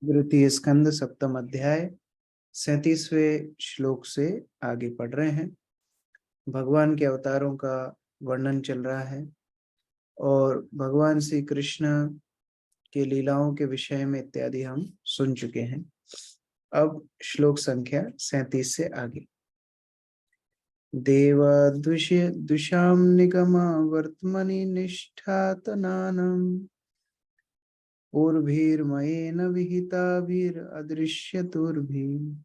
द्वितीय स्कंद सप्तम अध्याय 37वें श्लोक से आगे पढ़ रहे हैं। भगवान के अवतारों का वर्णन चल रहा है और भगवान श्री कृष्ण के लीलाओं के विषय में इत्यादि हम सुन चुके हैं। अब श्लोक संख्या 37 से आगे। देव दुषाम निगम वर्तमनि निष्ठातनानम पूर्भिर्मयेन विहिताभिरदृश्यतुर्भिः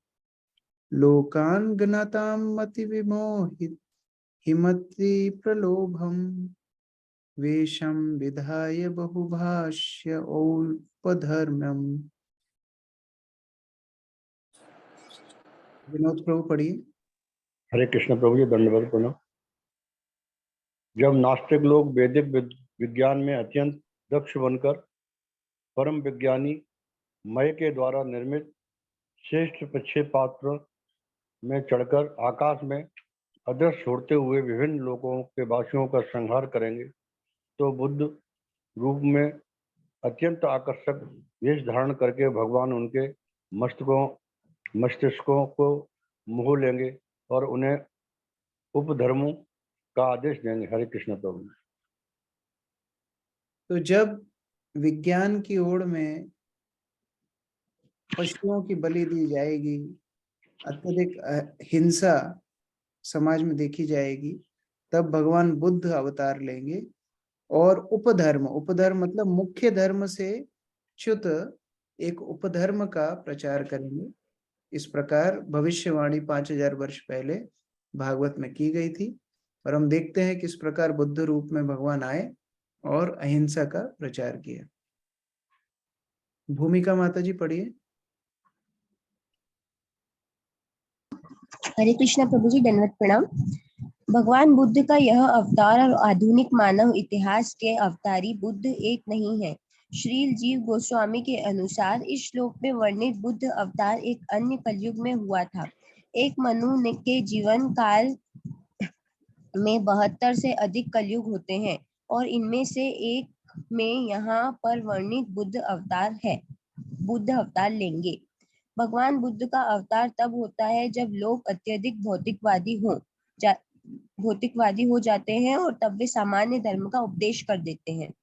लोकान् गणतां मतिविमोहित हिमति प्रलोभम् वेषं विधाय बहुभाष्य औपधर्म्यम्। विनोद प्रभु पढ़िए। हरे कृष्ण प्रभु जी, दंडवत पुनः। जब नास्तिक लोग वैदिक विज्ञान में अत्यंत दक्ष बनकर परम विज्ञानी मय के द्वारा निर्मित श्रेष्ठ प्रक्षेपास्त्र में चढ़कर आकाश में अदृश्य छोड़ते हुए विभिन्न लोकों के वासियों का संहार करेंगे, तो बुद्ध रूप में अत्यंत आकर्षक वेश धारण करके भगवान उनके मस्तिष्कों को मोह लेंगे और उन्हें उपधर्मों का आदेश देंगे। हरे कृष्ण प्रभु। तो जब विज्ञान की ओर में पशुओं की बलि दी जाएगी, अत्यधिक हिंसा समाज में देखी जाएगी, तब भगवान बुद्ध अवतार लेंगे और उपधर्म मतलब मुख्य धर्म से च्युत एक उपधर्म का प्रचार करेंगे। इस प्रकार भविष्यवाणी 5000 वर्ष पहले भागवत में की गई थी और हम देखते हैं किस प्रकार बुद्ध रूप में भगवान आए और अहिंसा का प्रचार किया। भूमिका माता जी पढ़िए। हरे कृष्णा प्रभु जी, दंडवत प्रणाम। भगवान बुद्ध का यह अवतार और आधुनिक मानव इतिहास के अवतारी बुद्ध एक नहीं है। श्रील जीव गोस्वामी के अनुसार इस श्लोक में वर्णित बुद्ध अवतार एक अन्य कलयुग में हुआ था। एक मनु के जीवन काल में 72 से अधिक कलयुग होते हैं और इनमें से एक में यहाँ पर वर्णित बुद्ध अवतार लेंगे। भगवान बुद्ध का अवतार तब होता है जब लोग अत्यधिक भौतिकवादी हो जाते हैं और तब वे सामान्य धर्म का उपदेश कर देते हैं।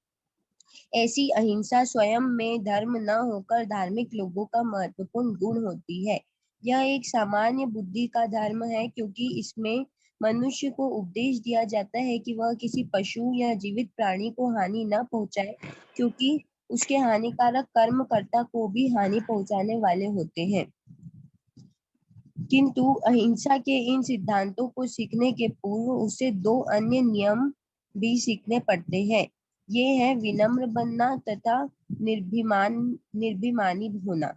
ऐसी अहिंसा स्वयं में धर्म न होकर धार्मिक लोगों का महत्वपूर्ण गुण होती है। यह एक सामान्य बुद्धि का धर्म है क्योंकि इसमें मनुष्य को उपदेश दिया जाता है कि वह किसी पशु या जीवित प्राणी को हानि न पहुंचाए, क्योंकि उसके हानिकारक कर्मकर्ता को भी हानि पहुंचाने वाले होते हैं। किंतु अहिंसा के इन सिद्धांतों को सीखने के पूर्व उसे 2 अन्य नियम भी सीखने पड़ते हैं। ये है विनम्र बनना तथा निर्भिमानी होना।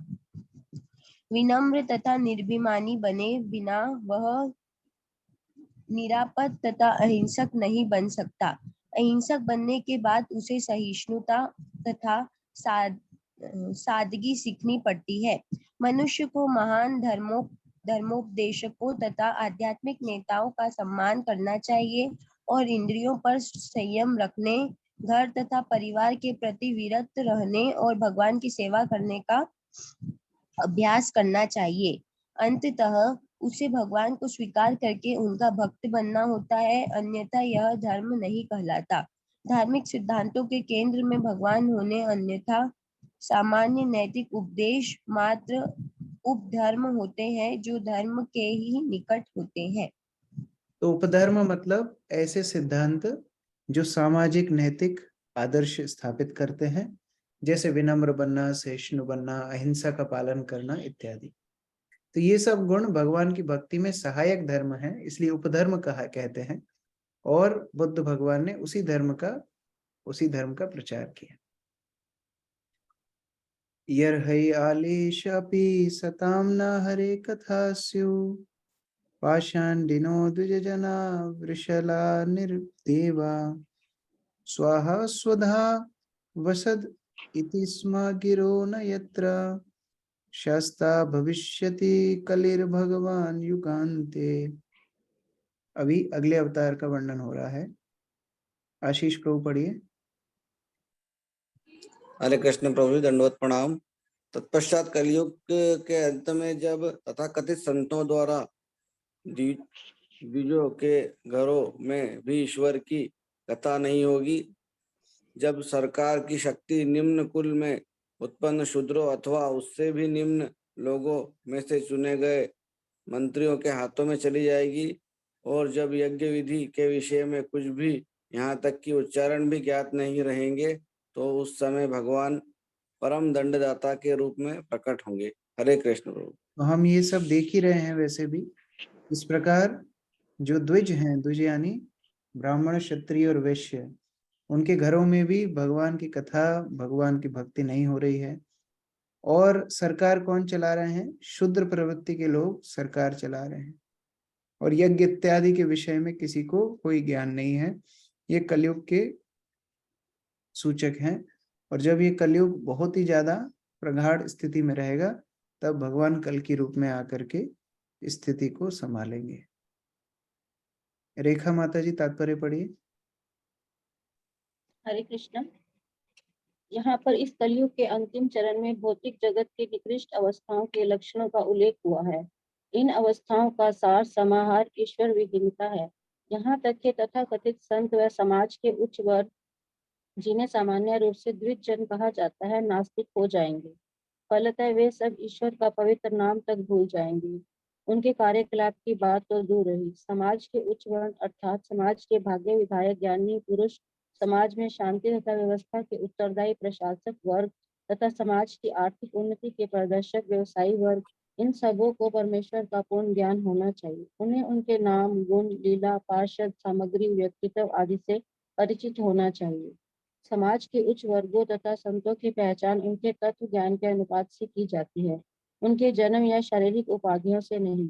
विनम्र तथा निर्भिमानी बने बिना वह निरापद तथा अहिंसक नहीं बन सकता। अहिंसक बनने के बाद उसे सहिष्णुता तथा सादगी सीखनी पड़ती है। मनुष्य को महान धर्मोपदेशकों तथा आध्यात्मिक नेताओं का सम्मान करना चाहिए और इंद्रियों पर संयम रखने, घर तथा परिवार के प्रति विरत रहने और भगवान की सेवा करने का अभ्यास करना चाहिए। अंततः उसे भगवान को स्वीकार करके उनका भक्त बनना होता है, अन्यथा यह धर्म नहीं कहलाता। धार्मिक सिद्धांतों के केंद्र में भगवान होने अन्यथा सामान्य नैतिक उपदेश मात्र उपधर्म होते हैं जो धर्म के ही निकट होते हैं। तो उपधर्म मतलब ऐसे सिद्धांत जो सामाजिक नैतिक आदर्श स्थापित करते हैं, जैसे विनम्र बनना, सहिष्णु बनना, अहिंसा का पालन करना इत्यादि। तो ये सब गुण भगवान की भक्ति में सहायक धर्म है, इसलिए उपधर्म कहते हैं। और बुद्ध भगवान ने उसी धर्म का प्रचार किया। यर्है आलेश अपि सताम न हरे कथास्यु पाषाण्डिनो द्विजना वृषला निर्देवा स्वाहा स्वधा वसद इति स्म गिरो न यत्र शास्ता भविष्यति कलिर्भगवान युगान्ते। अभी अगले अवतार का वर्णन हो रहा है। आशीष प्रभु पढ़िए। हरे कृष्ण प्रभु, दंडवत प्रणाम। तत्पश्चात कलयुग के अंत में जब तथाकथित संतों द्वारा द्विजों के घरों में भी ईश्वर की कथा नहीं होगी, जब सरकार की शक्ति निम्न कुल में उत्पन्न शूद्रों अथवा उससे भी निम्न लोगों में से चुने गए मंत्रियों के हाथों में चली जाएगी, और जब यज्ञ विधि के विषय में कुछ भी यहाँ तक कि उच्चारण भी ज्ञात नहीं रहेंगे, तो उस समय भगवान परम दंडदाता के रूप में प्रकट होंगे। हरे कृष्ण प्रभु। तो हम ये सब देख ही रहे हैं। वैसे भी इस प्रकार जो द्विज हैं, द्विज यानी ब्राह्मण, क्षत्रिय और वैश्य, उनके घरों में भी भगवान की कथा, भगवान की भक्ति नहीं हो रही है। और सरकार कौन चला रहे हैं? शूद्र प्रवृत्ति के लोग सरकार चला रहे हैं, और यज्ञ इत्यादि के विषय में किसी को कोई ज्ञान नहीं है। ये कलयुग के सूचक हैं। और जब ये कलयुग बहुत ही ज्यादा प्रगाढ़ स्थिति में रहेगा, तब भगवान कल की रूप में आकर के स्थिति को संभालेंगे। रेखा माता जी तात्पर्य पढ़िए। हरे कृष्ण। यहाँ पर इस कलयुग के अंतिम चरण में भौतिक जगत की निकृष्ट अवस्थाओं के लक्षणों का उल्लेख हुआ है। इन अवस्थाओं का सार समाहार ईश्वर विहीनता है। यहाँ तक कि तथाकथित संत व समाज के उच्च वर्ग, जिन्हें सामान्य रूप से द्विज जन कहा जाता है, नास्तिक हो जाएंगे। फलतः वे सब ईश्वर का पवित्र नाम तक भूल जाएंगे। उनके कार्यकलाप की बात तो दूर रही, समाज के उच्च वर्ण अर्थात समाज के भाग्य विधायक ज्ञानी पुरुष, समाज में शांति तथा व्यवस्था के उत्तरदायी प्रशासक वर्ग तथा समाज की आर्थिक उन्नति के प्रदर्शक व्यवसायी वर्ग, इन सबों को परमेश्वर का पूर्ण ज्ञान होना चाहिए। उन्हें उनके नाम, गुण, लीला, पार्षद सामग्री, व्यक्तित्व आदि से परिचित होना चाहिए। समाज के उच्च वर्गों तथा संतों की पहचान उनके तत्व ज्ञान के अनुपात से की जाती है, उनके जन्म या शारीरिक उपाधियों से नहीं।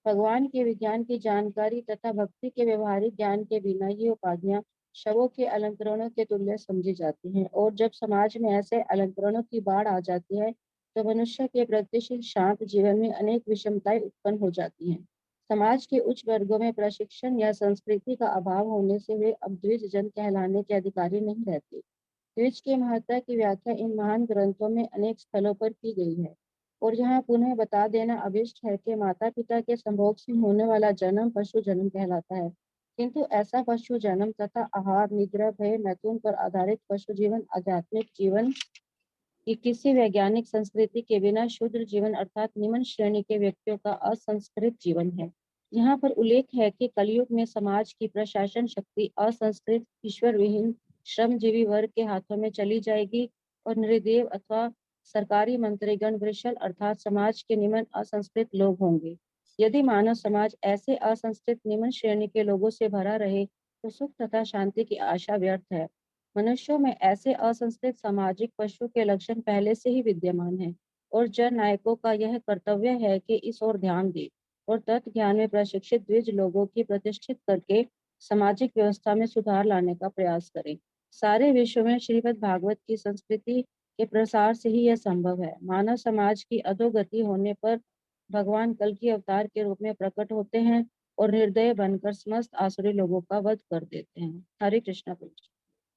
भगवान के विज्ञान की जानकारी तथा भक्ति के व्यवहारिक ज्ञान के बिना ये उपाधियां शवों के अलंकरणों के तुल्य समझी जाती हैं। और जब समाज में ऐसे अलंकरणों की बाढ़ आ जाती है, तो मनुष्य के प्रगतिशील शांत जीवन में अनेक विषमताएं उत्पन्न हो जाती हैं। समाज के उच्च वर्गों में प्रशिक्षण या संस्कृति का अभाव होने से वे अब द्विज जन कहलाने के अधिकारी नहीं रहते। द्विज के महत्ता की व्याख्या इन महान ग्रंथों में अनेक स्थलों पर की गई है, और यहाँ पुनः बता देना अभिष्ट है कि माता पिता के संभोग से होने वाला जन्म पशु जन्म कहलाता है। किंतु ऐसा पशु जन्म तथा आहार, निद्रा, भय, मैथुन पर आधारित पशु जीवन आध्यात्मिक जीवन कि किसी वैज्ञानिक संस्कृति के बिना शूद्र जीवन अर्थात निम्न श्रेणी के व्यक्तियों का असंस्कृत जीवन है। यहाँ पर उल्लेख है कि कलयुग में समाज की प्रशासन शक्ति असंस्कृत, ईश्वर विहीन, श्रमजीवी वर्ग के हाथों में चली जाएगी, और निर्देव अथवा सरकारी मंत्रीगण वृषल अर्थात समाज के निम्न असंस्कृत लोग होंगे। यदि मानव समाज ऐसे असंस्कृत निम्न श्रेणी के लोगों से भरा रहे, तो सुख तथा शांति की आशा व्यर्थ है। मनुष्यों में ऐसे असंस्कृत सामाजिक पशु के लक्षण पहले से ही विद्यमान है, और जन नायकों का यह कर्तव्य है कि इस ओर ध्यान दे और तत्व ज्ञान में प्रशिक्षित द्विज लोगों की प्रतिष्ठित करके सामाजिक व्यवस्था में सुधार लाने का प्रयास करें। सारे विश्व में श्रीमद् भागवत की संस्कृति के प्रसार से ही यह संभव है। मानव समाज की अधोगति होने पर भगवान कल की अवतार के रूप में प्रकट होते हैं और निर्दय बनकर समस्त आसुरी लोगों का वध कर देते हैं। हरे कृष्णा प्रभु।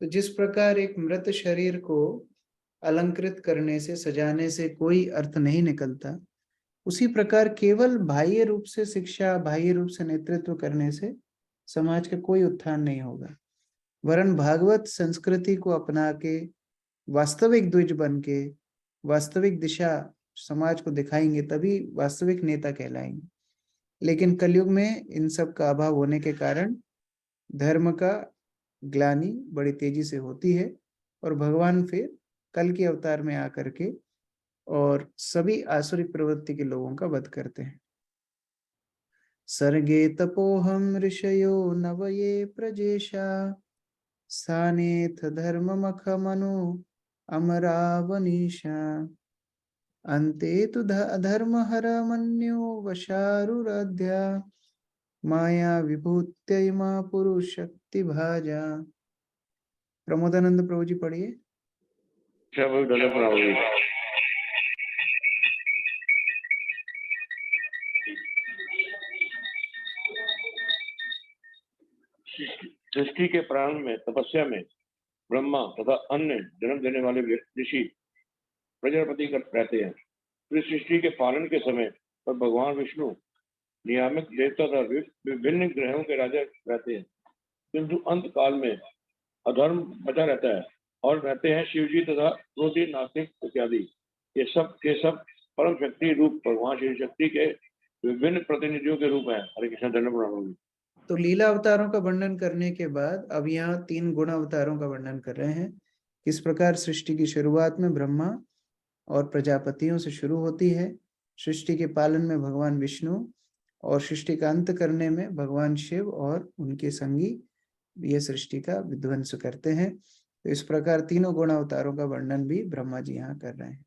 तो जिस प्रकार एक मृत शरीर को अलंकृत करने से, सजाने से कोई अर्थ नहीं निकलता, उसी प्रकार केवल बाह्य रूप से शिक्षा, बाह्य रूप से नेतृत्व करने से समाज का कोई उत्थान नहीं होगा। वरन भागवत संस्कृति को अपना के वास्तविक द्विज बन के वास्तविक दिशा समाज को दिखाएंगे, तभी वास्तविक नेता कहलाएंगे। लेकिन कलयुग में इन सब का अभाव होने के कारण धर्म का ग्लानि बड़ी तेजी से होती है, और भगवान फिर कल के अवतार में आकर के और सभी आसुरी प्रवृत्ति के लोगों का वध करते हैं। सर्गे तपोहम ऋषयो नवये प्रजेशा स्थानेथ धर्ममख मनु अमरावनीशा अन्ते तु अधर्महर मन्यो वशारुरध्या माया विभूत्यै पुरुष शक्ति भाजा। प्रमोदानंद प्रभु जी पढ़िए। सृष्टि के प्रारंभ में तपस्या में ब्रह्मा तथा अन्य जन्म देने वाले ऋषि प्रजापति रहते हैं। फिर सृष्टि के पालन के समय पर भगवान विष्णु नियामक देवता तथा विभिन्न ग्रहों के राजा रहते हैं, किंतु अंत काल में अधर्म बचा रहता है और रहते हैं शिव जी तथा क्रोधी, नास्तिक इत्यादि। ये सब के सब परम शक्ति रूप भगवान शिव शक्ति के विभिन्न प्रतिनिधियों के रूप हैं। हरे कृष्ण। धन्यवाद। तो लीला अवतारों का वर्णन करने के बाद अब यहाँ 3 गुण अवतारों का वर्णन कर रहे हैं। किस प्रकार सृष्टि की शुरुआत में ब्रह्मा और प्रजापतियों से शुरू होती है, सृष्टि के पालन में भगवान विष्णु और सृष्टि का अंत करने में भगवान शिव और उनके संगी ये सृष्टि का विध्वंस करते हैं। तो इस प्रकार तीनों गुण अवतारों का वर्णन भी ब्रह्मा जी यहाँ कर रहे हैं।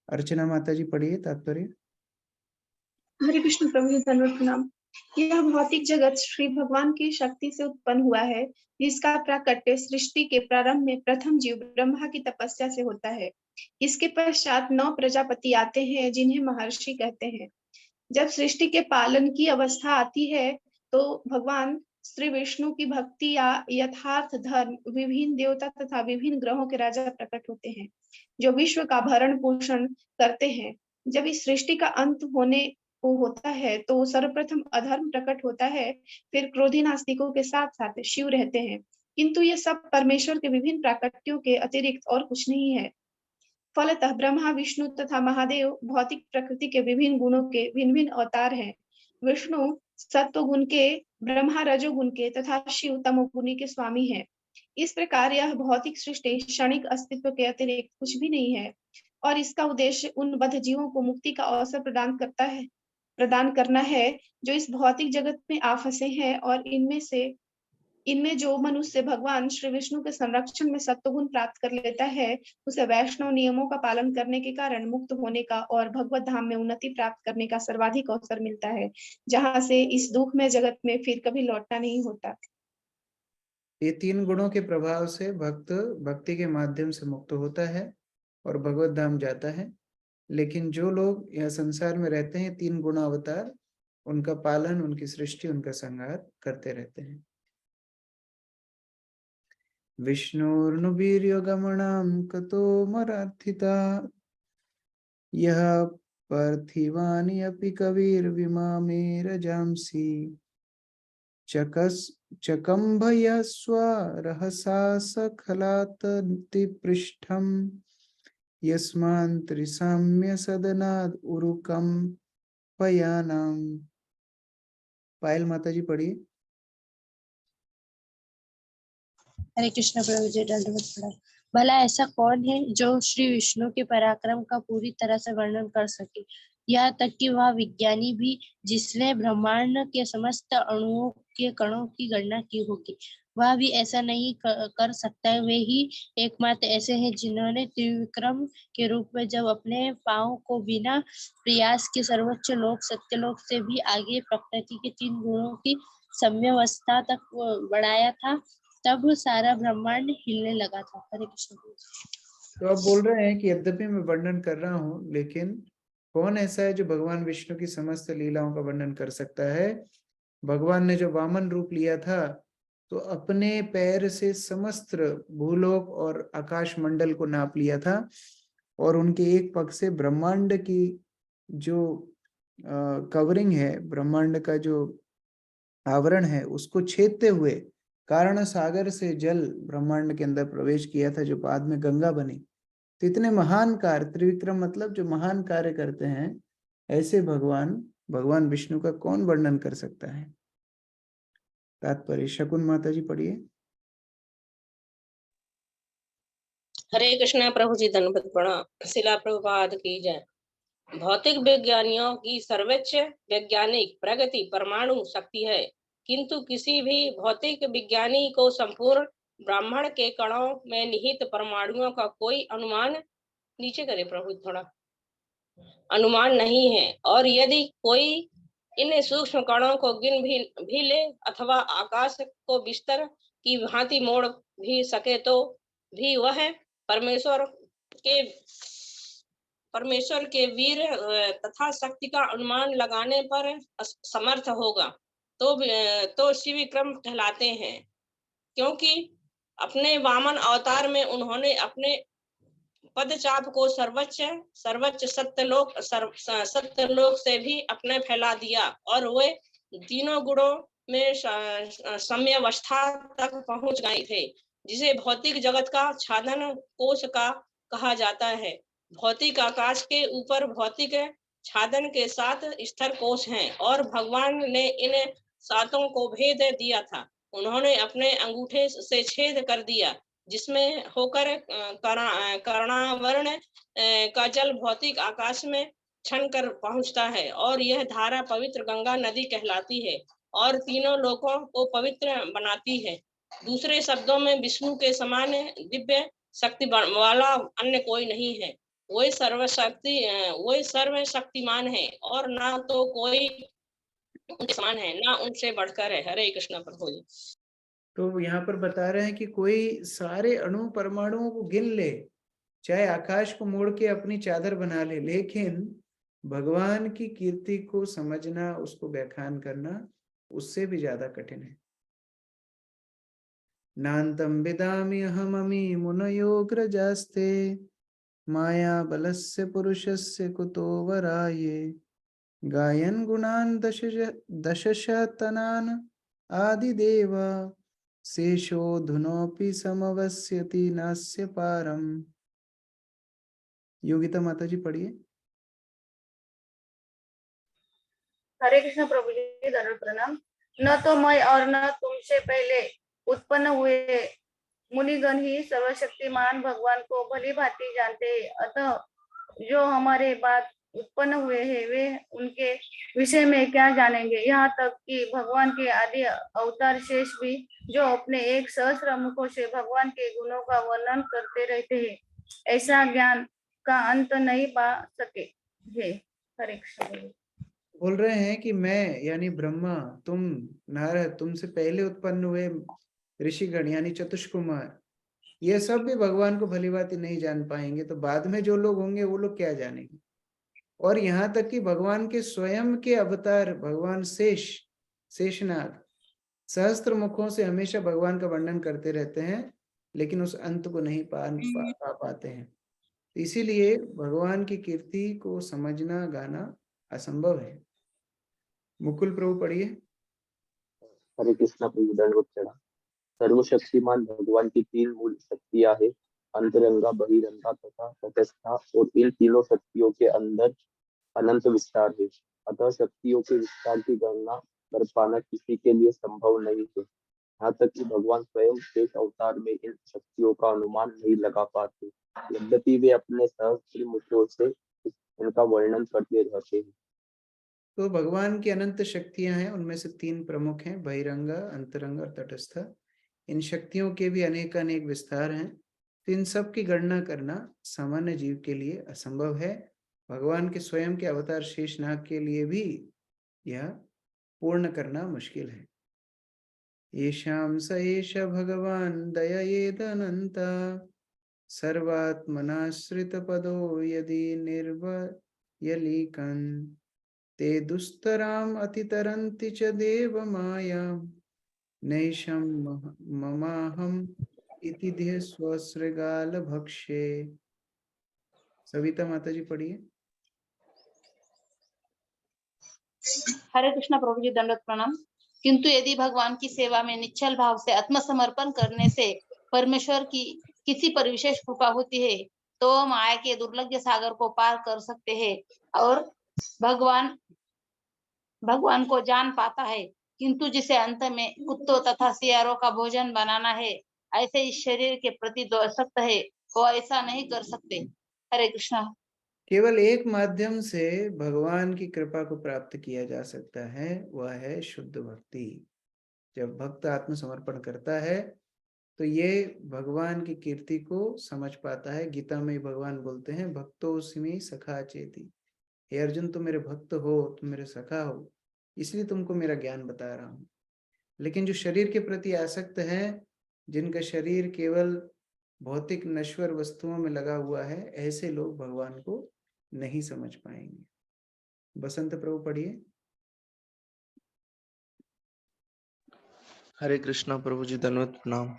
अर्चना माता जी पढ़िए तात्पर्य। हरे कृष्ण प्रभु जी, धन्यवाद प्रणाम। यह भौतिक जगत श्री भगवान की शक्ति से उत्पन्न हुआ है, जिसका प्राकट्य सृष्टि के प्रारंभ में प्रथम जीव ब्रह्मा की तपस्या से होता है। इसके पश्चात 9 प्रजापति आते हैं, जिन्हें महर्षि कहते हैं। जब सृष्टि के पालन की अवस्था आती है तो भगवान श्री विष्णु की भक्ति या यथार्थ धर्म विभिन्न देवता तथा विभिन्न ग्रहों के राजा प्रकट होते हैं, जो विश्व का भरण पोषण करते हैं। जब इस सृष्टि का अंत होने को होता है तो सर्वप्रथम अधर्म प्रकट होता है, फिर क्रोधी नास्तिकों के साथ साथ शिव रहते हैं, किंतु ये सब परमेश्वर के विभिन्न प्राकट्यों के अतिरिक्त और कुछ नहीं है। फलतः ब्रह्मा, विष्णु तथा महादेव भौतिक प्रकृति के विभिन्न गुणों के भिन्न भिन्न अवतार हैं। विष्णु सत्व गुण के, ब्रह्मा रजोगुण के तथा शिव तमोगुणी के स्वामी हैं। इस प्रकार यह भौतिक सृष्टि क्षणिक अस्तित्व के अतिरिक्त कुछ भी नहीं है और इसका उद्देश्य उन बद्ध जीवों को मुक्ति का अवसर प्रदान करना है जो इस भौतिक जगत में आ फंसे हैं, और इनमें जो मनुष्य भगवान श्री विष्णु के संरक्षण में सत्वगुण प्राप्त कर लेता है, उसे वैष्णव नियमों का पालन करने के कारण मुक्त होने का और भगवत धाम में उन्नति प्राप्त करने का सर्वाधिक अवसर मिलता है, जहां से इस दुख में जगत में फिर कभी लौटना नहीं होता। ये 3 गुणों के प्रभाव से भक्त भक्ति के माध्यम से मुक्त होता है और भगवत धाम जाता है। लेकिन जो लोग यह संसार में रहते हैं, 3 गुण अवतार उनका पालन, उनकी सृष्टि, उनका संहार करते रहते हैं। विष्णुर्नुवीर्यगमनं कतो मरार्थिता यह पार्थिवानि अपि कविर्विमामे रजांसि चकम्भयस्व रहसा सखलाततिपृष्ठं यस्मान् त्रिसाम्य सदनाद उरुकं पयानाम। पायल माता जी पढ़िए। हरे कृष्ण प्रभु जी, दंडवत प्रणाम। भला ऐसा कौन है जो श्री विष्णु के पराक्रम का पूरी तरह से वर्णन कर सके, यहाँ तक कि वह विज्ञानी भी जिसने ब्रह्मांड के समस्त अणुओं के कणों की गणना की होगी, वह भी ऐसा नहीं कर सकता। वे ही एकमात्र ऐसे हैं जिन्होंने त्रिविक्रम के रूप में जब अपने पांव को बिना प्रयास के सर्वोच्च लोक सत्यलोक से भी आगे प्रकृति के 3 गुणों की साम्यावस्था तक बढ़ाया था, तब सारा ब्रह्मांड हिलने लगा था। हरे कृष्ण। तो आप बोल रहे हैं कि यद्यपि मैं वर्णन कर रहा हूँ, लेकिन कौन ऐसा है जो भगवान विष्णु की समस्त लीलाओं का वर्णन कर सकता है। भगवान ने जो वामन रूप लिया था तो अपने पैर से समस्त भूलोक और आकाश मंडल को नाप लिया था और उनके एक पग से ब्रह्मांड की जो कवरिंग है, ब्रह्मांड का जो आवरण है, उसको छेदते हुए कारण सागर से जल ब्रह्मांड के अंदर प्रवेश किया था, जो बाद में गंगा बनी। तो इतने महान कार्य, त्रिविक्रम मतलब जो महान कार्य करते हैं, ऐसे भगवान विष्णु का कौन वर्णन कर सकता है। तात्पर्य शकुन माता जी पढ़िए। हरे कृष्ण प्रभु जी, धन्यवाद प्रणाम। शिला प्रभुपाद की जय। भौतिक विज्ञानियों की सर्वोच्च वैज्ञानिक प्रगति परमाणु शक्ति है, किंतु किसी भी भौतिक विज्ञानी को संपूर्ण ब्रह्मांड के कणों में निहित परमाणुओं का कोई अनुमान, नीचे करे प्रभु थोड़ा, अनुमान नहीं है। और यदि कोई इन सूक्ष्म कणों को गिन भी ले अथवा आकाश को बिस्तर की भांति मोड़ भी सके, तो भी वह परमेश्वर के वीर तथा शक्ति का अनुमान लगाने पर समर्थ होगा। तो शिव विक्रम कहलाते हैं, क्योंकि अपने वामन अवतार में उन्होंने अपने पदचाप को सर्वोच्च सत्यलोक से भी अपने फैला दिया और वे तीनों गुणों में साम्यावस्था तक पहुंच गए थे, जिसे भौतिक जगत का छादन कोश का कहा जाता है। भौतिक आकाश के ऊपर भौतिक छादन के 7 स्तर कोश हैं और भगवान ने इन 7 को भेद दिया था। उन्होंने अपने अंगूठे से छेद कर दिया, जिसमें होकर कर्णावरण का जल भौतिक आकाश में छन कर पहुंचता है और यह धारा पवित्र गंगा नदी कहलाती है और तीनों लोकों को पवित्र बनाती है। दूसरे शब्दों में विष्णु के समान दिव्य शक्ति वाला अन्य कोई नहीं है। वही सर्वशक्तिमान है और ना तो कोई उनके समान है, ना उनसे बढ़कर है। हरे कृष्ण प्रभु जी। तो यहाँ पर बता रहे हैं कि कोई सारे अणु परमाणुओं को गिन ले, चाहे आकाश को मोड़ के अपनी चादर बना ले, लेकिन भगवान की कीर्ति को समझना, उसको व्याख्यान करना उससे भी ज्यादा कठिन है। नान्तं विदामि अहममि मुनयोग्रजास्ते माया बलस्य पुरुषस्य कुतो वराये गायन गुणान दशशतनान आदिदेव शेषो धुनोपि समवस्यति नास्य पारम। योगिता माता जी पढ़िए। हरे कृष्ण प्रभु जी, धन्यवाद प्रणाम। न तो मैं और न तुमसे पहले उत्पन्न हुए मुनिगण ही सर्वशक्तिमान भगवान को भली भांति जानते हैं, अतः जो हमारे बाद उत्पन्न हुए हैं वे उनके विषय में क्या जानेंगे। यहाँ तक कि भगवान के आदि अवतार शेष भी, जो अपने 1 सहस्त्र मुखों से भगवान के गुणों का वर्णन करते रहते हैं, ऐसा ज्ञान का अंत नहीं पा सके है। हरे कृष्ण। बोल रहे हैं कि मैं यानी ब्रह्मा, तुम नारद, तुमसे पहले उत्पन्न हुए ऋषिगण यानी चतुष्कुमार, ये सब भी भगवान को भलीभांति नहीं जान पाएंगे, तो बाद में जो लोग होंगे वो लोग क्या जानेंगे। और यहाँ तक कि भगवान के स्वयं के अवतार भगवान शेषनाग सहस्त्र मुखों से हमेशा भगवान का वर्णन करते रहते हैं, लेकिन उस अंत को नहीं पा पाते हैं। इसीलिए भगवान की कीर्ति को समझना गाना असंभव है। मुकुल प्रभु पढ़िए। हरे कृष्ण प्रभु, दंडवत प्रणाम। सर्वशक्तिमान भगवान की 3 मूल शक्तियां हैं, अंतरंगा, बहिरंगा तथा तटस्था, और इन तीनों शक्तियों के अंदर अनंत विस्तार है। अतः शक्तियों के विस्तार की गणना कर पाना किसी के लिए संभव नहीं है। यहाँ तक कि भगवान स्वयं शेष अवतार में इन शक्तियों का अनुमान नहीं लगा पाते, यद्यपि वे अपने सहस्त्र मुखों से इनका वर्णन करते रहते हैं। तो भगवान की अनंत शक्तियां हैं, उनमें से 3 प्रमुख हैं, बहिरंगा, अंतरंगा और तटस्थ। इन शक्तियों के भी अनेक विस्तार हैं, तो इन सब की गणना करना सामान्य जीव के लिए असंभव है। भगवान के स्वयं के अवतार शेषनाग के लिए भी यह पूर्ण करना मुश्किल है। येषां स एष भगवान दययेदनन्ता सर्वात्मनाश्रित पदो यदि निर्वयलीकन् ते दुस्तराम अतितरन्ति च देव माया नैषं ममाहम इति ध्येय स्वश्रृगाल भक्षे। सविता माता जी पढ़िए। हरे कृष्ण प्रभु जी, दंडवत प्रणाम। किंतु यदि भगवान की सेवा में निश्चल भाव से आत्मसमर्पण करने से परमेश्वर की किसी पर विशेष कृपा होती है, तो माया के दुर्लभ सागर को पार कर सकते हैं और भगवान को जान पाता है। किंतु जिसे अंत में कुत्तों तथा सियारों का भोजन बनाना है, ऐसे इस शरीर के प्रति जो आसक्त है, वो ऐसा नहीं कर सकते। हरे कृष्णा। केवल एक माध्यम से भगवान की कृपा को प्राप्त किया जा सकता है, वह है शुद्ध भक्ति। जब भक्त आत्मसमर्पण करता है तो ये भगवान की कीर्ति को समझ पाता है। गीता में भगवान बोलते हैं, भक्तोऽस्मि सखा चेति। हे अर्जुन, तुम मेरे भक्त हो, तुम मेरे सखा हो, इसलिए तुमको मेरा ज्ञान बता रहा हूँ। लेकिन जो शरीर के प्रति आसक्त है, जिनका शरीर केवल भौतिक नश्वर वस्तुओं में लगा हुआ है, ऐसे लोग भगवान को नहीं समझ पाएंगे। बसंत प्रभु पढ़िए। हरे कृष्णा प्रभु जी, धन्यवाद प्रणाम।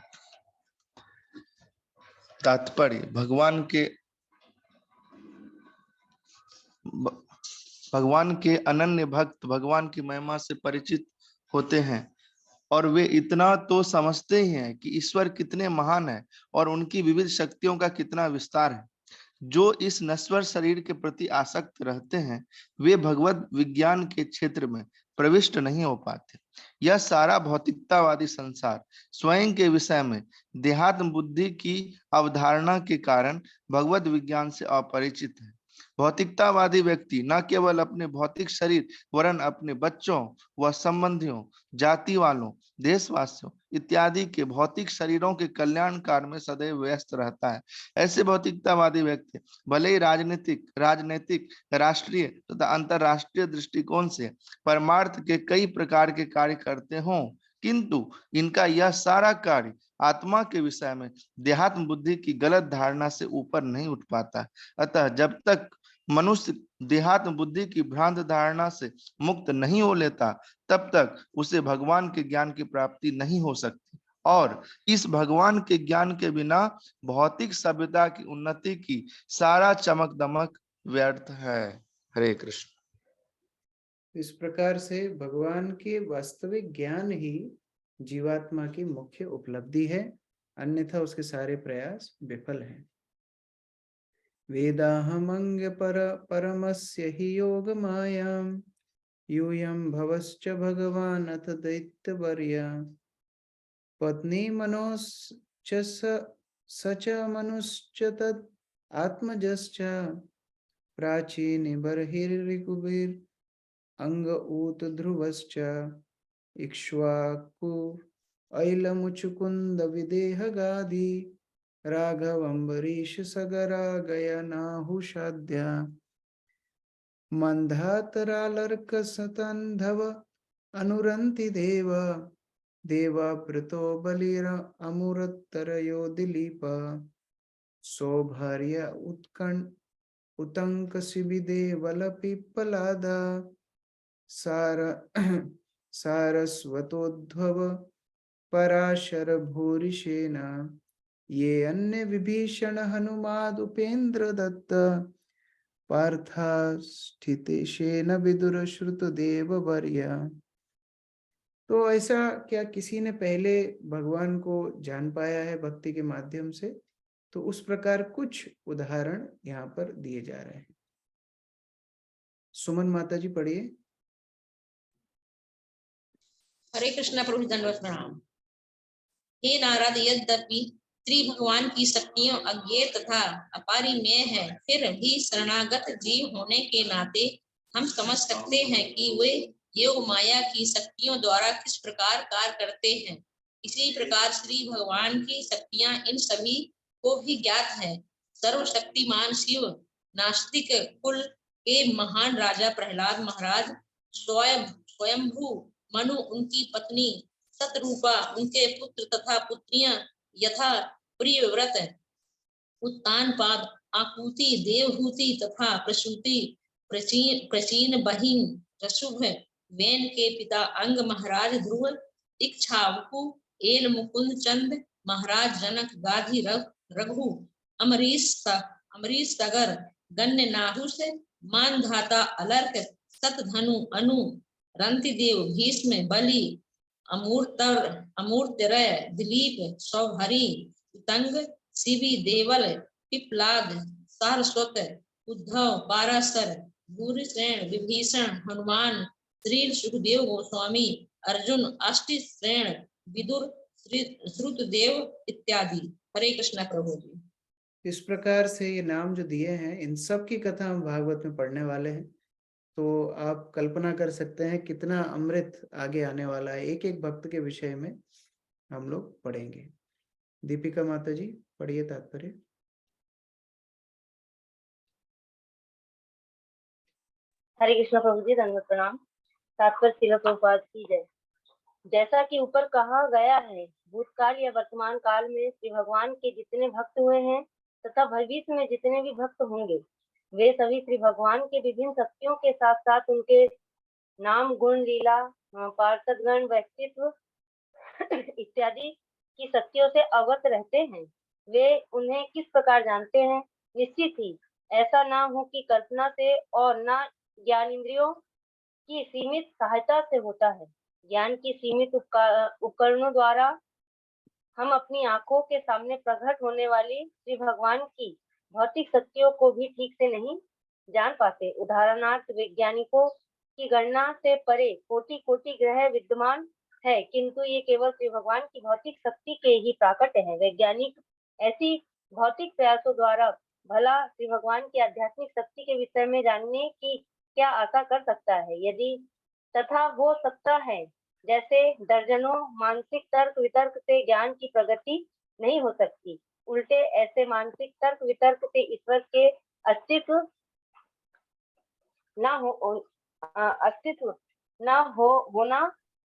तात्पर्य: भगवान के भगवान के अनन्य भक्त भगवान की महिमा से परिचित होते हैं और वे इतना तो समझते ही हैं कि ईश्वर कितने महान है और उनकी विविध शक्तियों का कितना विस्तार है। जो इस नश्वर शरीर के प्रति आसक्त रहते हैं वे भगवत विज्ञान के क्षेत्र में प्रविष्ट नहीं हो पाते। यह सारा भौतिकतावादी संसार स्वयं के विषय में देहात्म बुद्धि की अवधारणा के कारण भगवत विज्ञान से अपरिचित है। भौतिकतावादी व्यक्ति न केवल अपने भौतिक शरीर वरन अपने बच्चों व संबंधियों, जाति वालों, देशवासियों इत्यादि के भौतिक शरीरों के कल्याण कार्य में सदैव व्यस्त रहता है। ऐसे भौतिकतावादी व्यक्ति भले ही राजनीतिक, राष्ट्रीय तथा अंतरराष्ट्रीय दृष्टिकोण से परमार्थ के कई प्रकार के कार्य करते हों, किंतु इनका यह सारा कार्य आत्मा के विषय में देहात्म बुद्धि की गलत धारणा से ऊपर नहीं उठ पाता। अतः जब तक मनुष्य देहात्म बुद्धि की भ्रांत धारणा से मुक्त नहीं हो लेता तब तक उसे भगवान के ज्ञान की प्राप्ति नहीं हो सकती और इस भगवान के ज्ञान के बिना भौतिक सभ्यता की उन्नति की सारा चमक दमक व्यर्थ है। हरे कृष्ण। इस प्रकार से भगवान के वास्तविक ज्ञान ही जीवात्मा की मुख्य उपलब्धि है, अन्यथा उसके सारे प्रयास विफल हैं। वेदाहमंग परमस्य हि योग मायां यूयं भवश्च भगवान् अथ दैत्यवर्य पत्नी मनोश्च स च मनुश्च तत् आत्मजश्च प्राचीन बर्हिर्कुबीर अंग ऊत ध्रुवश्च इक्ष्वाकु ऐलमुचुकुंद विदेह गादी राघवंबरीश सगरा गयनाहुषाद्या मंधातरालर्क सतंधव अनुरंति देवावृतो बलिर अमुरतरयो दिलीप सौभार्य उत्कंठ उतंक शिविदेवल पिप्पलादा सारस्वतोद्भव पराशर भूरिशेना ये अन्य विभीषण हनुमाद उपेंद्र दत्त पार्था स्थितेशेन विदुर श्रुत देव वर्य। तो ऐसा क्या किसी ने पहले भगवान को जान पाया है भक्ति के माध्यम से? तो उस प्रकार कुछ उदाहरण यहाँ पर दिए जा रहे हैं। सुमन माता जी पढ़िए। हरे कृष्णा प्रभु दंडवत प्रणाम। हे नारद, यद्यपि त्रिभगवान की शक्तियों अज्ञेय तथा अपरिमेय है, फिर भी शरणागत जीव होने के नाते हम समझ सकते हैं कि वे योग माया की शक्तियों द्वारा किस प्रकार कार्य करते हैं। इसी प्रकार श्री भगवान की शक्तियां इन सभी को भी ज्ञात है। सर्वशक्तिमान शिव नास्तिक कुल के महान राजा प्रहलाद महाराज, स्वयंभू मनु उनकी पत्नी, शतरूपा उनके पुत्र तथा पुत्रियां यथा प्रियव्रत, उत्तानपाद, आकुति, देवहूति तथा प्रसूति, प्रचीन बहिन रसुभ, वेन के पिता अंग महाराज ध्रुव, इक्ष्वाकु, एल मुकुंद चंद महाराज जनक, गाधी रघु, अमरीश सगर, गण्य नाहुस, मानधाता अलर्क, सतधनु अनु, रंतिदेव, भीष्म, बलि, अमूर्तरय, दिलीप, सौहरि, तंग, शिवी, देवल, पिप्लाद, सारस्वत, उद्धव, पाराशर, भूरिश्रेण, विभीषण, हनुमान, श्री सुखदेव गोस्वामी, अर्जुन, अष्टश्रेण, विदुर, श्रुतदेव इत्यादि। हरे कृष्णा प्रभु जी। इस प्रकार से ये नाम जो दिए हैं इन सब की कथा हम भागवत में पढ़ने वाले हैं। तो आप कल्पना कर सकते हैं कितना अमृत आगे आने वाला है। एक एक भक्त के विषय में हम लोग पढ़ेंगे। दीपिका माता जी पढ़िए तात्पर्य। हरे कृष्ण प्रभु जी, दंडवत प्रणाम। तात्पर्य श्रील प्रभुपाद की जय। जैसा कि ऊपर कहा गया है, भूतकाल या वर्तमान काल में श्री भगवान के जितने भक्त हुए हैं तथा भविष्य में जितने भी भक्त होंगे, वे सभी श्री भगवान के विभिन्न शक्तियों के साथ साथ उनके नाम, गुण, लीला, पार्षदगण, व्यक्तित्व इत्यादि की शक्तियों से अवगत रहते हैं। वे उन्हें किस प्रकार जानते हैं? निश्चित ही ऐसा ना हो कि कल्पना से और न ज्ञानेंद्रियों की सीमित सहायता से होता है। ज्ञान की सीमित उपकरणों द्वारा हम अपनी आंखों के सामने प्रकट होने वाली श्री भगवान की भौतिक शक्तियों को भी ठीक से नहीं जान पाते। उदाहरणार्थ, वैज्ञानिकों की गणना से परे कोटि कोटि ग्रह विद्यमान है, किंतु ये केवल श्री भगवान की भौतिक शक्ति के ही प्राकट्य है। वैज्ञानिक ऐसी भौतिक प्रयासों द्वारा भला श्री भगवान की आध्यात्मिक शक्ति के विषय में जानने की क्या आशा कर सकता है? यदि तथा हो सकता है, जैसे दर्जनों मानसिक तर्क वितर्क से ज्ञान की प्रगति नहीं हो सकती। उल्टे ऐसे मानसिक तर्क वितर्क से ईश्वर के अस्तित्व न होना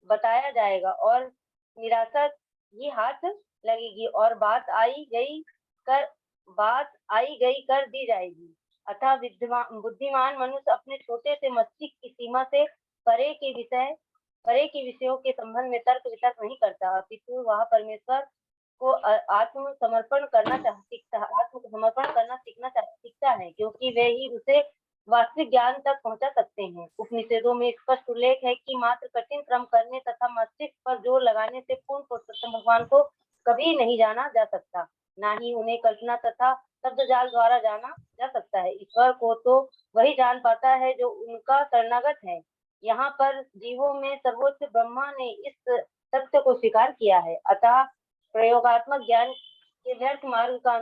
बताया जाएगा और निराशा ही हाथ लगेगी और बात आई गई कर दी जाएगी। अतः बुद्धिमान मनुष्य अपने छोटे से मस्तिष्क की सीमा से परे के विषयों के संबंध में तर्क वितर्क नहीं करता, अपितु वह परमेश्वर को आत्मसमर्पण करना सीखता है, क्योंकि वे ही उसे वास्तविक ज्ञान तक पहुंचा सकते हैं। उपनिषदों में स्पष्ट उल्लेख है कि मात्र कठिन श्रम करने तथा मस्तिष्क पर जोर लगाने से पूर्ण पुरुषोत्तम भगवान को कभी नहीं जाना जा सकता, न ही उन्हें कल्पना तथा शब्द जाल द्वारा जाना जा सकता है। ईश्वर को तो वही जान पाता है जो उनका शरणागत है। यहाँ पर जीवों में सर्वोच्च ब्रह्मा ने इस सत्य को स्वीकार किया है। अतः प्रयोगात्मक ज्ञान के व्यर्थ मार्ग का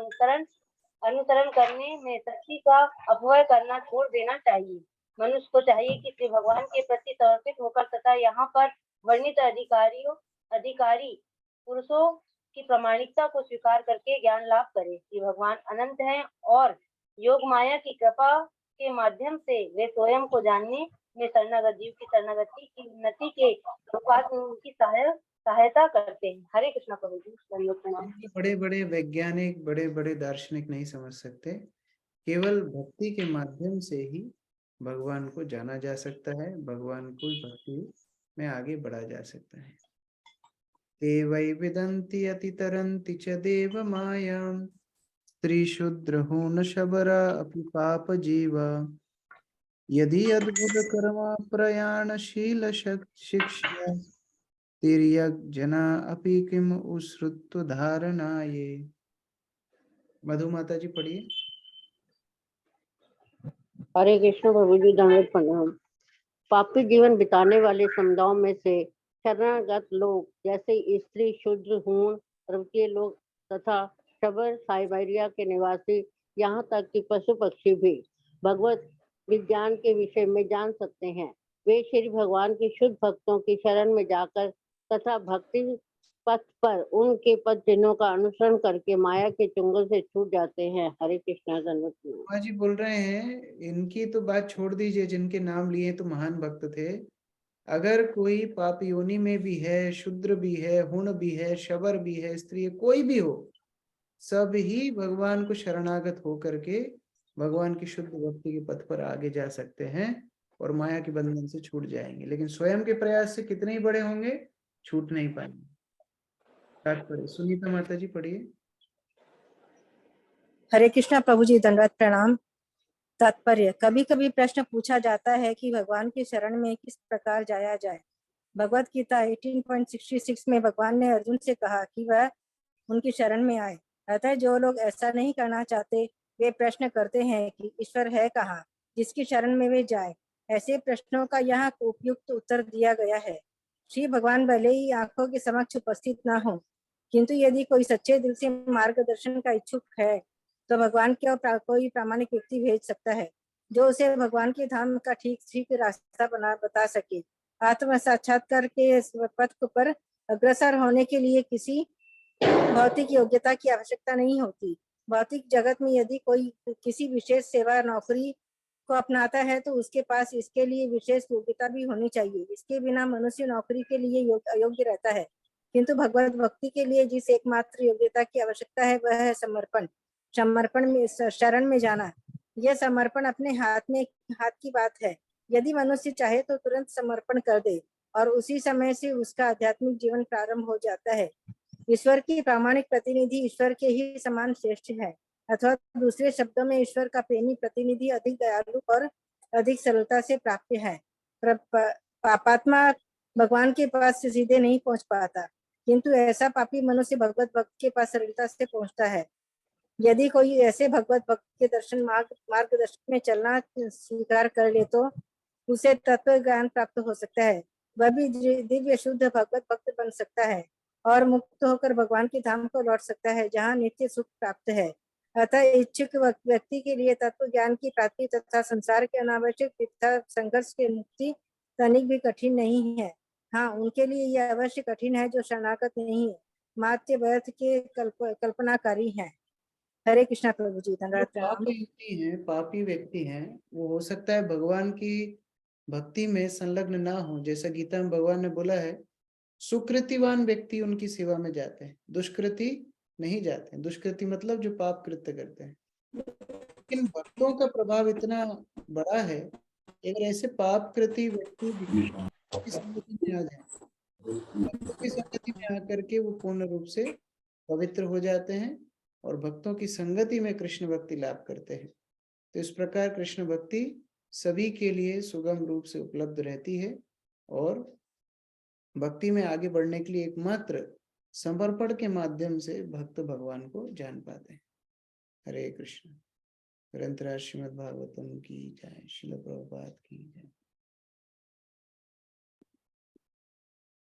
अनुसरण करने में शक्ति का अपव्यय करना छोड़ देना चाहिए। मनुष्य को चाहिए कि श्री भगवान के प्रति समर्पित होकर तथा यहाँ पर वर्णित अधिकारी पुरुषों की प्रामाणिकता को स्वीकार करके ज्ञान लाभ करे। श्री भगवान अनंत हैं और योग माया की कृपा के माध्यम से वे स्वयं को जानने में शरणागत जीव की शरणागति की उन्नति के अनुपात में उनकी सहायता करते हैं। हरे कृष्णा प्रभु जी। बड़े बड़े वैज्ञानिक, बड़े बड़े दार्शनिक नहीं समझ सकते। केवल भक्ति के माध्यम से ही भगवान को जाना जा सकता है, भगवान को भक्ति में आगे बढ़ा जा सकता है। ते वै विदन्ति अतितरन्ति च देव मायां, स्त्री शूद्र हून शबरा अपि पाप जीवा, यदि अद्भुत कर्मा प्रयाणशील शिक्षा, तिर्यक जना अपि किम उश्रुत्व धारणाये। मधु माता जी पढ़िए। हरे कृष्ण प्रभु जी, दंडवत प्रणाम। पापी जीवन बिताने वाले समुदायों में से शरणागत लोग जैसे स्त्री शूद्र हूण पर्वतीय लोग तथा शबर साइबेरिया के निवासी, यहाँ तक कि पशु पक्षी भी भगवत विज्ञान के विषय में जान सकते हैं। वे श्री भगवान की शुद्ध भक्तों की शरण में जाकर तथा भक्ति पथ पर उनके पद चिन्हों का अनुसरण करके माया के चुंगल से छूट जाते हैं। हरे कृष्णा। धन्यवाद जी बोल रहे हैं, इनकी तो बात छोड़ दीजिए, जिनके नाम लिए तो महान भक्त थे। अगर कोई पाप योनि में भी है, शूद्र भी है, हुण भी है, शबर भी है, स्त्री, कोई भी हो, सब ही भगवान को शरणागत होकर के भगवान की शुद्ध भक्ति के पथ पर आगे जा सकते हैं और माया के बंधन से छूट जाएंगे। लेकिन स्वयं के प्रयास से कितने ही बड़े होंगे, छूट नहीं पाएंगे। तात्पर्य सुनीता माता जी पढ़िए। हरे कृष्णा प्रभु जी, दंडवत प्रणाम। तात्पर्य, कभी कभी प्रश्न पूछा जाता है कि भगवान की शरण में किस प्रकार जाया जाए। भगवत गीता 18.66 में भगवान ने अर्जुन से कहा कि वह उनकी शरण में आए। अतः जो लोग ऐसा नहीं करना चाहते वे प्रश्न करते हैं कि ईश्वर है कहाँ जिसकी शरण में वे जाए। ऐसे प्रश्नों का यहाँ उपयुक्त उत्तर दिया गया है। श्री भगवान भले ही आंखों के समक्ष उपस्थित न हो, किंतु यदि कोई सच्चे दिल से मार्गदर्शन का इच्छुक है तो भगवान के कोई प्रामाणिक व्यक्ति भेज सकता है जो उसे भगवान के धाम का ठीक रास्ता बता सके। आत्म साक्षात्कार के पथ पर अग्रसर होने के लिए किसी भौतिक योग्यता की आवश्यकता नहीं होती। भौतिक जगत में यदि कोई किसी विशेष सेवा नौकरी को अपनाता है तो उसके पास इसके लिए विशेष योग्यता भी होनी चाहिए। इसके बिना मनुष्य नौकरी के लिए अयोग्य रहता है, किंतु भगवत भक्ति के लिए जिस एकमात्र योग्यता की आवश्यकता है वह है समर्पण में शरण में जाना। यह समर्पण अपने हाथ की बात है। यदि मनुष्य चाहे तो तुरंत समर्पण कर दे और उसी समय से उसका आध्यात्मिक जीवन प्रारंभ हो जाता है। ईश्वर की प्रामाणिक प्रतिनिधि ईश्वर के ही समान श्रेष्ठ है। अथवा दूसरे शब्दों में ईश्वर का प्रेमी प्रतिनिधि अधिक दयालु और अधिक सरलता से प्राप्य है। पापात्मा भगवान के पास से सीधे नहीं पहुंच पाता, किंतु ऐसा पापी मनुष्य भगवत भक्त के पास सरलता से पहुंचता है। यदि कोई ऐसे भगवत भक्त के दर्शन मार्गदर्शन में चलना स्वीकार कर ले तो उसे तत्व ज्ञान प्राप्त हो सकता है। वह भी दिव्य शुद्ध भगवत भक्त बन सकता है और मुक्त होकर भगवान के धाम को लौट सकता है, जहाँ नित्य सुख प्राप्त है। अतः इच्छुक व्यक्ति के लिए तत्व ज्ञान की प्राप्ति तथा संसार के अनावश्यक संघर्ष के मुक्ति तनिक भी कठिन नहीं है। हाँ, उनके लिए यह अवश्य कठिन है जो शरणागत नहीं है, मात्र व्यर्थ के कल्पनाकारी है। हरे कृष्णा प्रभु जी। धन्यवाद। पापी व्यक्ति हैं, वो हो सकता है भगवान की भक्ति में संलग्न ना हो। जैसा गीता में भगवान ने बोला है, सुकृतिवान व्यक्ति उनकी सेवा में जाते हैं, दुष्कृति नहीं जाते हैं। दुष्कृति मतलब जो पाप कृत्य करते हैं। लेकिन भक्तों का प्रभाव इतना बड़ा है, अगर ऐसे पाप कृति व्यक्ति की संगति में आ जाए, भक्तों की संगति में आकर के वो पूर्ण रूप से पवित्र हो जाते हैं और भक्तों की संगति में कृष्ण भक्ति लाभ करते हैं। तो इस प्रकार कृष्ण भक्ति सभी के लिए सुगम रूप से उपलब्ध रहती है और भक्ति में आगे बढ़ने के लिए एकमात्र समर्पण के माध्यम से भक्त भगवान को जान पाते हैं। हरे कृष्ण। ग्रंथराज श्रीमद् भागवतम की जय। श्रील प्रभुपाद की जय।